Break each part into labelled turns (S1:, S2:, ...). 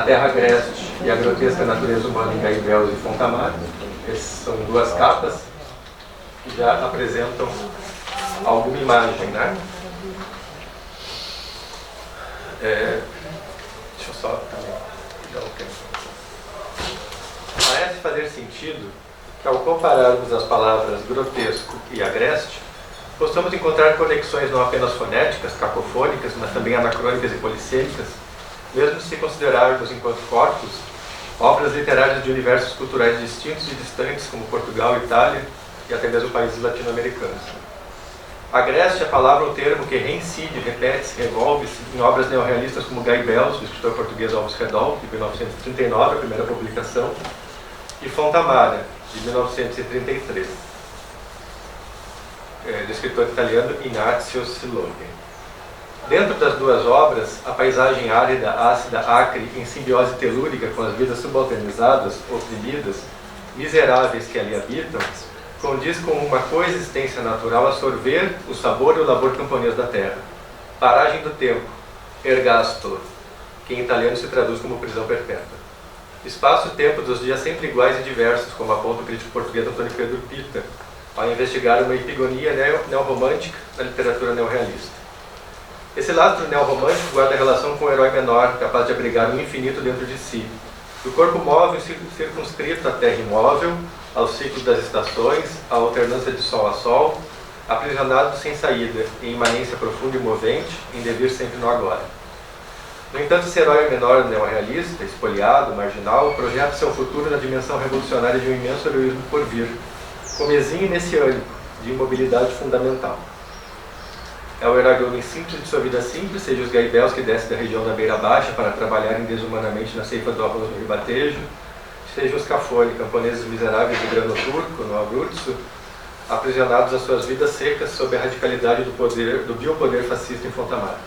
S1: terra agreste e a grotesca natureza humana em Gaibels e Fontamara. Essas são duas capas que já apresentam alguma imagem, né? Deixa eu só também dar um tempo. Parece fazer sentido que, ao compararmos as palavras grotesco e agreste, possamos encontrar conexões não apenas fonéticas, cacofônicas, mas também anacrônicas e polissêmicas, mesmo se considerarmos, enquanto corpos, obras literárias de universos culturais distintos e distantes, como Portugal, Itália e até mesmo países latino-americanos. Agreste é a palavra ou termo que reincide, repete-se, revolve-se em obras neorrealistas como Gaibels, do escritor português Alves Redol, de 1939, a primeira publicação, e Fontamara, de 1933, do escritor italiano Ignazio Siloni. Dentro das duas obras, a paisagem árida, ácida, acre, em simbiose telúrica com as vidas subalternizadas, oprimidas, miseráveis que ali habitam, condiz com uma coexistência natural a sorver o sabor e o labor camponês da terra. Paragem do tempo, ergasto, que em italiano se traduz como prisão perpétua. Espaço e tempo dos dias sempre iguais e diversos, como aponta o crítico português Antônio Pedro Pita, ao investigar uma epigonia neorromântica na literatura neorrealista. Esse lastro neorromântico guarda relação com o herói menor, capaz de abrigar um infinito dentro de si. Do corpo móvel circunscrito à terra imóvel, ao ciclo das estações, à alternância de sol a sol, aprisionado sem saída, em imanência profunda e movente, em devir sempre no agora. No entanto, esse herói menor neorrealista, espoliado, marginal, projeta seu futuro na dimensão revolucionária de um imenso heroísmo por vir, comezinho e messiânico, de imobilidade fundamental. É o herói de homem simples de sua vida simples, seja os Gaibels que descem da região da Beira Baixa para trabalharem desumanamente na ceifa do arroz no ribatejo, seja os Cafone, camponeses miseráveis de grano turco, no Abruzzo, aprisionados às suas vidas secas sob a radicalidade do biopoder fascista em Fontamara.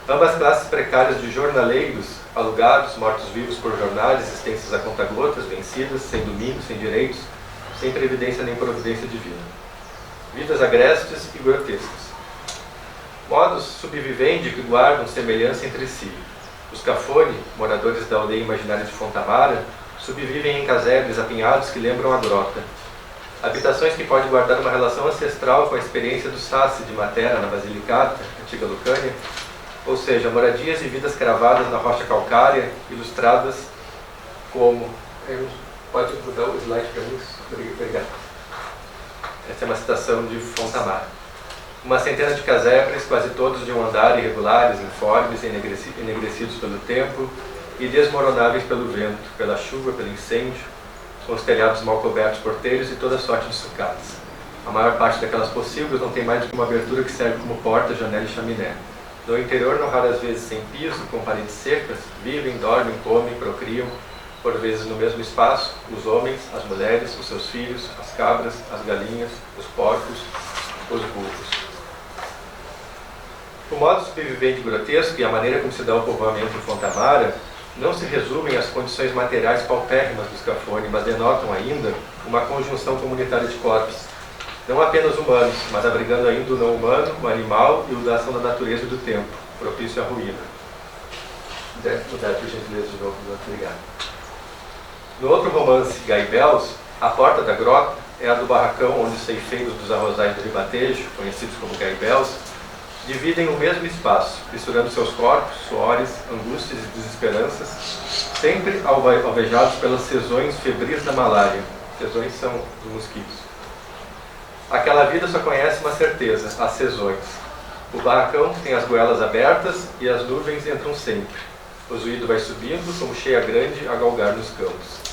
S1: Ambas classes precárias de jornaleiros, alugados, mortos-vivos por jornais, existências a conta-gotas, vencidas, sem domínio, sem direitos, sem previdência nem providência divina. Vidas agrestes e grotescas. Modos subvivendi que guardam semelhança entre si. Os Cafone, moradores da aldeia imaginária de Fontamara, subvivem em casebres apinhados que lembram a grota. Habitações que podem guardar uma relação ancestral com a experiência do Sassi de Matera na Basilicata, antiga Lucânia, ou seja, moradias e vidas cravadas na rocha calcária, ilustradas como... Pode mudar o slide para mim? Obrigado. Essa é uma citação de Fontamara. Uma centena de casebres, quase todos de um andar, irregulares, informes, enegrecidos pelo tempo e desmoronáveis pelo vento, pela chuva, pelo incêndio, com os telhados mal cobertos por telhos e toda sorte de sucatas. A maior parte daquelas possíveis não tem mais do que uma abertura que serve como porta, janela e chaminé. No interior, não raras vezes sem piso, com paredes secas, vivem, dormem, comem, procriam, por vezes no mesmo espaço, os homens, as mulheres, os seus filhos, as cabras, as galinhas, os porcos, os burros. O modo sobrevivente grotesco e a maneira como se dá o povoamento em Fontamara não se resumem às condições materiais paupérrimas dos Cafone, mas denotam ainda uma conjunção comunitária de corpos, não apenas humanos, mas abrigando ainda o não humano, o animal e o da ação da natureza e do tempo, propício à ruína. Deve mudar, por gentileza, de novo, obrigado. No outro romance, Gaibels, a porta da grota é a do barracão onde os ceifeiros dos arrozais do ribatejo, conhecidos como Gaibels, dividem o mesmo espaço, misturando seus corpos, suores, angústias e desesperanças, sempre alvejados pelas sezões febris da malária. Sezões são os mosquitos. Aquela vida só conhece uma certeza, as sezões. O barracão tem as goelas abertas e as nuvens entram sempre. O zuído vai subindo como cheia grande a galgar nos campos.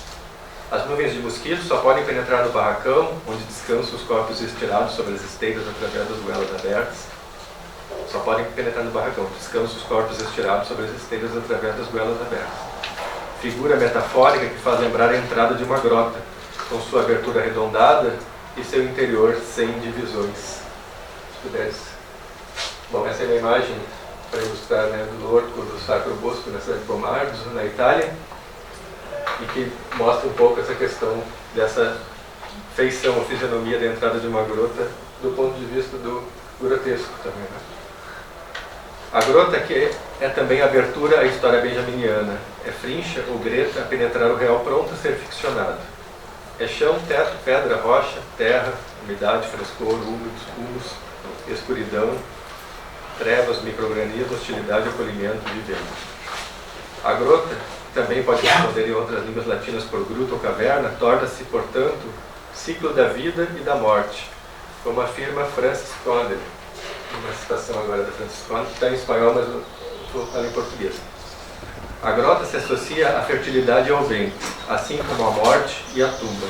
S1: As nuvens de mosquitos só podem penetrar no barracão, onde descansam os corpos estirados sobre as esteiras através das goelas abertas. Só podem penetrar no barracão, descansam os corpos estirados sobre as esteiras através das goelas abertas. Figura metafórica que faz lembrar a entrada de uma grota, com sua abertura arredondada e seu interior sem divisões. Se pudesse. Bom, essa é uma imagem para ilustrar, né, do Lorco do Sacro Bosco, na cidade de Pomarzo, na Itália, e que mostra um pouco essa questão dessa feição, a fisionomia da entrada de uma grota, do ponto de vista do grotesco também, né? A grota que é também a abertura à história benjaminiana. É frincha ou greta a penetrar o real pronto a ser ficcionado. É chão, teto, pedra, rocha, terra, umidade, frescor, humus, escuridão, trevas, microrganismos, hostilidade, acolhimento, vivendo. A grota, também pode responder em outras línguas latinas por gruta ou caverna, torna-se, portanto, ciclo da vida e da morte, como afirma Francis Condell. Uma citação agora da Francis Condell, que está em espanhol, mas eu vou falar em português. A grota se associa à fertilidade e ao vento, assim como a morte e a tumba.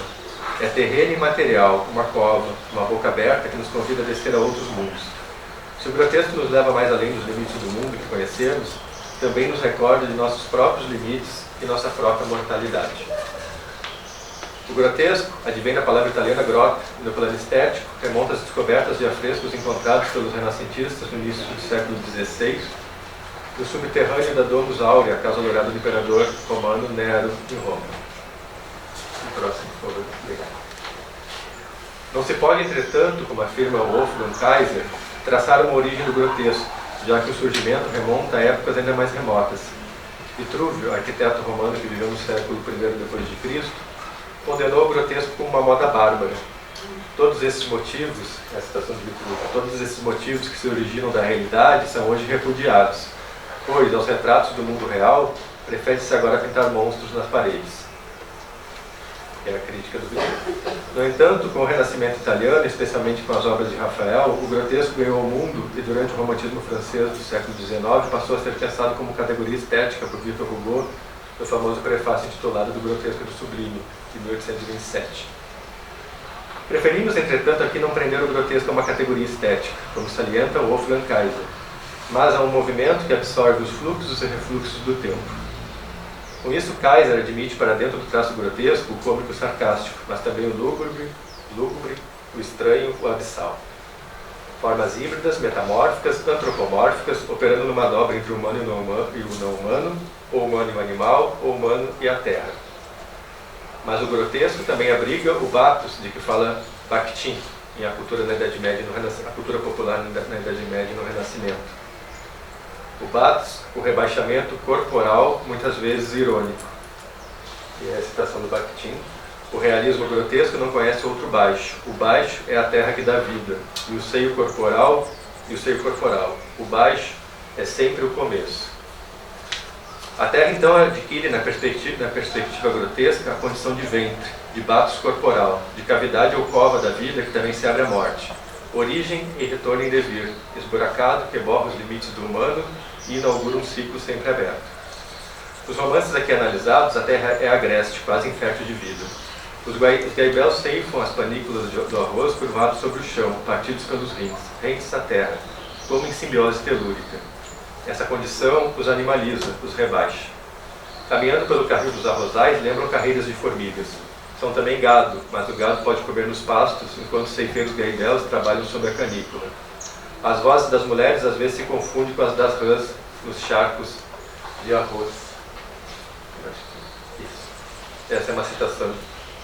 S1: É terreno e material, uma cova, uma boca aberta que nos convida a descer a outros mundos. Se o grotesco nos leva mais além dos limites do mundo que conhecemos, também nos recorda de nossos próprios limites e nossa própria mortalidade. O grotesco advém da palavra italiana grota, e no plano estético remonta às descobertas de afrescos encontrados pelos renascentistas no início do século XVI, no subterrâneo da Domus Aurea, casa dourada do imperador romano Nero em Roma. O próximo, por favor. Obrigado. Não se pode, entretanto, como afirma Wolfgang Kaiser, traçar uma origem do grotesco, já que o surgimento remonta a épocas ainda mais remotas. Vitrúvio, arquiteto romano que viveu no século I depois de Cristo, condenou o grotesco como uma moda bárbara. Todos esses motivos, a citação de Vitrúvio, todos esses motivos que se originam da realidade são hoje repudiados, pois, aos retratos do mundo real, prefere-se agora pintar monstros nas paredes. É a crítica do Vitrúvio. No entanto, com o Renascimento italiano, especialmente com as obras de Rafael, o grotesco ganhou o mundo e durante o romantismo francês do século XIX passou a ser pensado como categoria estética por Victor Hugo, no famoso prefácio intitulado Do Grotesco e do Sublime, de 1827. Preferimos, entretanto, aqui não prender o grotesco a uma categoria estética, como salienta Wolfgang Kaiser, mas a um movimento que absorve os fluxos e refluxos do tempo. Com isso, Kaiser admite para dentro do traço grotesco o cômico sarcástico, mas também o lúgubre, o estranho, o abissal. Formas híbridas, metamórficas, antropomórficas, operando numa dobra entre o humano e o não humano, ou humano e o animal, ou humano e a terra. Mas o grotesco também abriga o bathos, de que fala Bakhtin, em a cultura na Idade Média, a cultura popular na Idade Média e no Renascimento. O bathos, o rebaixamento corporal, muitas vezes irônico. E é a citação do Bakhtin. O realismo grotesco não conhece outro baixo. O baixo é a terra que dá vida. E o seio corporal. O baixo é sempre o começo. A terra, então, adquire, na perspectiva grotesca, a condição de ventre, de bathos corporal, de cavidade ou cova da vida que também se abre à morte. Origem e retorno em devir, esburacado que borra os limites do humano e inaugura um ciclo sempre aberto. Nos romances aqui analisados, a terra é agreste, quase infértil de vida. Os gaibéus ceifam as panículas do arroz curvados sobre o chão, partidos pelos rentes à terra, como em simbiose telúrica. Essa condição os animaliza, os rebaixa. Caminhando pelo carril dos arrozais, lembram carreiras de formigas. São também gado, mas o gado pode comer nos pastos, enquanto os ceifeiros gaibéus trabalham sob a canícula. As vozes das mulheres às vezes se confundem com as das rãs nos charcos de arroz. Isso. Essa é uma citação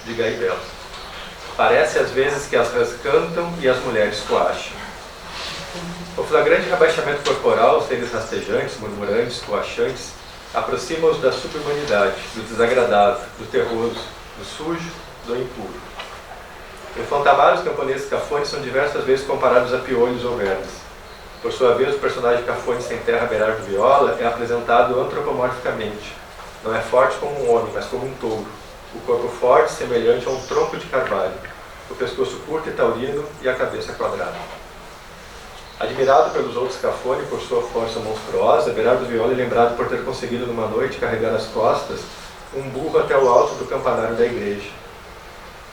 S1: de Gaibel. Parece às vezes que as rãs cantam e as mulheres coacham. O flagrante rebaixamento corporal, os seres rastejantes, murmurantes, coachantes, aproxima-os da subhumanidade, do desagradável, do terroso, do sujo, do impuro. Em Fontamar, os camponeses cafones são diversas vezes comparados a piolhos ou vermes. Por sua vez, o personagem cafone sem terra Berardo Viola é apresentado antropomorficamente. Não é forte como um homem, mas como um touro. O corpo forte, semelhante a um tronco de carvalho. O pescoço curto e taurino e a cabeça quadrada. Admirado pelos outros cafone por sua força monstruosa, Berardo Viola é lembrado por ter conseguido numa noite carregar às costas um burro até o alto do campanário da igreja.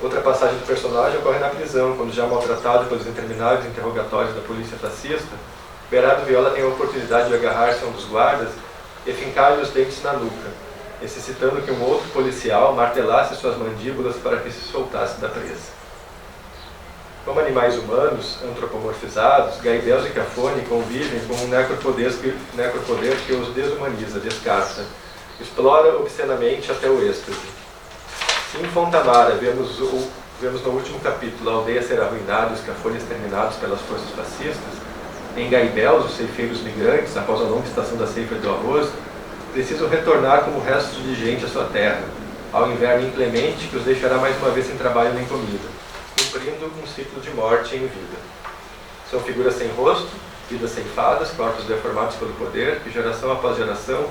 S1: Outra passagem do personagem ocorre na prisão, quando já maltratado pelos intermináveis interrogatórios da polícia fascista, Berardo Viola tem a oportunidade de agarrar-se a um dos guardas e fincar-lhe os dentes na nuca, necessitando que um outro policial martelasse suas mandíbulas para que se soltasse da presa. Como animais humanos, antropomorfizados, gaibéus e cafone convivem com um necropoder que os desumaniza, descarta, explora obscenamente até o êxtase. Em Fontamara, vemos no último capítulo a aldeia ser arruinada e os cafones exterminados pelas forças fascistas. Em Gaibels, os ceifeiros migrantes, após a longa estação da ceifa do arroz, precisam retornar como restos de gente à sua terra, ao inverno inclemente que os deixará mais uma vez sem trabalho nem comida, cumprindo um ciclo de morte em vida. São figuras sem rosto, vidas ceifadas, corpos deformados pelo poder, que geração após geração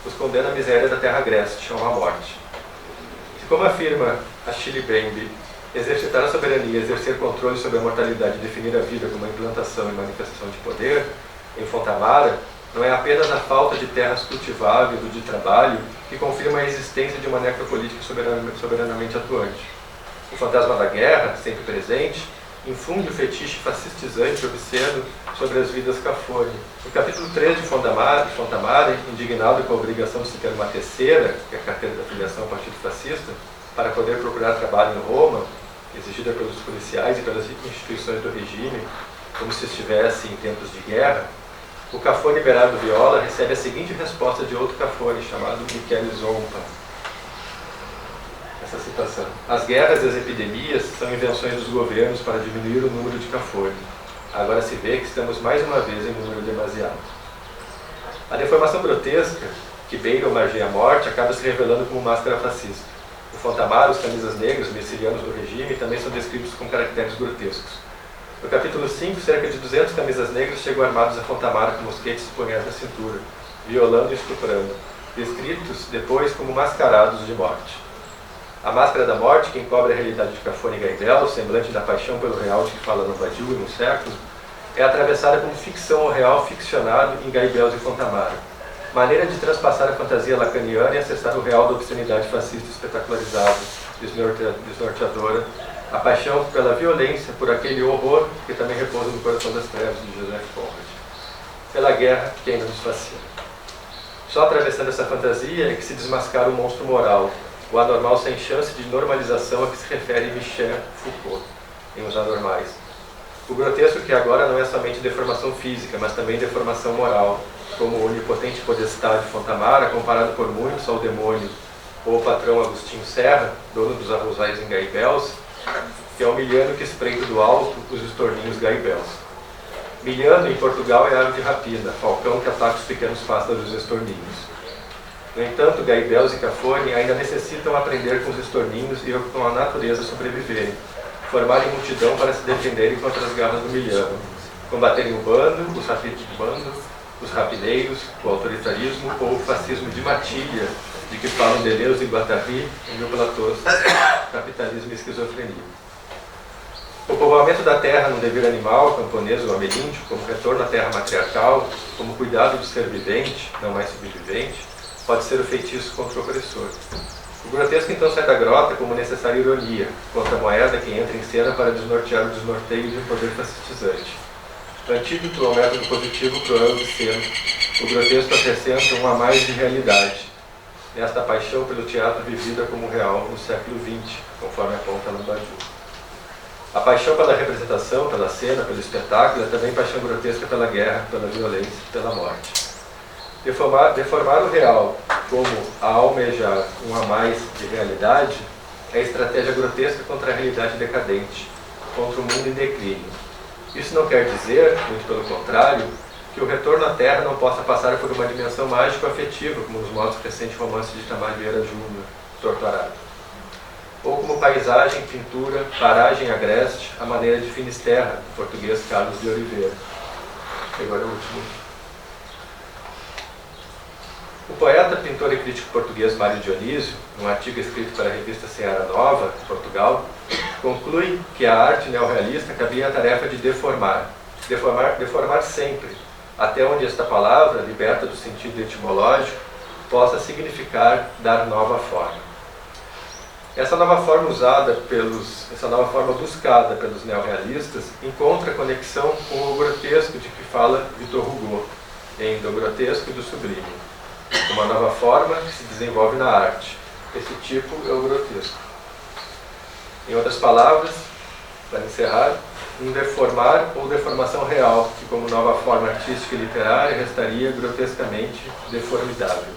S1: os condena à miséria da terra agreste, ou à morte. Se, como afirma Achille Mbembe, exercitar a soberania, exercer controle sobre a mortalidade e definir a vida como uma implantação e manifestação de poder, em Fontamara, não é apenas a falta de terras cultiváveis ou de trabalho que confirma a existência de uma necropolítica soberanamente atuante. O fantasma da guerra, sempre presente, infunde o fetiche fascistizante obsceno sobre as vidas cafone. No capítulo 3 de Fontamara, indignado com a obrigação de se ter uma terceira, que é a carteira da filiação ao Partido Fascista, para poder procurar trabalho em Roma, exigida pelos policiais e pelas instituições do regime, como se estivesse em tempos de guerra, o cafone Berardo Viola recebe a seguinte resposta de outro cafone, chamado Michele Zompa. Essa citação: as guerras e as epidemias são invenções dos governos para diminuir o número de cafone. Agora se vê que estamos mais uma vez em número demasiado. A deformação grotesca, que beira ou margeia a morte, acaba se revelando como máscara fascista. No Fontamara, os camisas negras, mercilianos do regime, também são descritos com caracteres grotescos. No capítulo 5, cerca de 200 camisas negras chegam armados a Fontamara com mosquetes e punhais na cintura, violando e estuprando, descritos depois como mascarados de morte. A máscara da morte, que encobre a realidade de Cafone e Gaibel, semblante da paixão pelo real de que fala no Badiou e no século, é atravessada como ficção ou real ficcionado em Gaibels e Fontamara, maneira de transpassar a fantasia lacaniana e acessar o real da obscenidade fascista espetacularizada, desnorteadora, a paixão pela violência, por aquele horror que também repousa no coração das trevas de Joseph Conrad, pela guerra que ainda nos fascina. Só atravessando essa fantasia é que se desmascara o monstro moral, o anormal sem chance de normalização a que se refere Michel Foucault, em Os Anormais. O grotesco que agora não é somente deformação física, mas também deformação moral, como o onipotente podestá de Fontamara, comparado por muitos ao demônio, ou o patrão Agostinho Serra, dono dos arrozais em Gaibels, que é o milhano que espreita do alto os estorninhos Gaibels. Milhano, em Portugal, é ave de rapina, falcão que ataca os pequenos pássaros estorninhos. No entanto, Gaibels e Cafone ainda necessitam aprender com os estorninhos e com a natureza sobreviverem, formarem multidão para se defenderem contra as garras do milhano, combaterem o bando, os rapineiros, o autoritarismo ou o fascismo de matilha, de que falam Deleuze e Guattari em Mil Platôs, Capitalismo e Esquizofrenia. O povoamento da terra no dever animal, camponês ou ameríndio, como retorno à terra matriarcal, como cuidado do ser vivente, não mais subvivente, pode ser o feitiço contra o opressor. O grotesco então sai da grota como necessária ironia, contra a moeda que entra em cena para desnortear o desnorteio de um poder fascistizante. Antídoto ao método positivo cruel de cena, o grotesco acrescenta um a mais de realidade, nesta paixão pelo teatro vivida como real no século XX, conforme aponta Lambadiou. A paixão pela representação, pela cena, pelo espetáculo é também paixão grotesca pela guerra, pela violência, pela morte. Deformar o real como a almejar um a mais de realidade é a estratégia grotesca contra a realidade decadente, contra o mundo em declínio. Isso não quer dizer, muito pelo contrário, que o retorno à Terra não possa passar por uma dimensão mágico-afetiva, como nos mostra o recente romance de Itamar Vieira Júnior, Torto Arado. Ou como paisagem, pintura, paragem agreste, à maneira de Finisterra, do português Carlos de Oliveira. Agora é o último. O poeta, pintor e crítico português Mário Dionísio, num artigo escrito para a revista Seara Nova, de Portugal, conclui que a arte neorrealista cabia a tarefa de deformar sempre, até onde esta palavra, liberta do sentido etimológico, possa significar dar nova forma. Essa nova forma buscada pelos neorrealistas encontra conexão com o grotesco de que fala Victor Hugo, em Do Grotesco e do Sublime. Uma nova forma que se desenvolve na arte. Esse tipo é o grotesco. Em outras palavras, para encerrar, um deformar ou deformação real, que como nova forma artística e literária restaria grotescamente deformidável.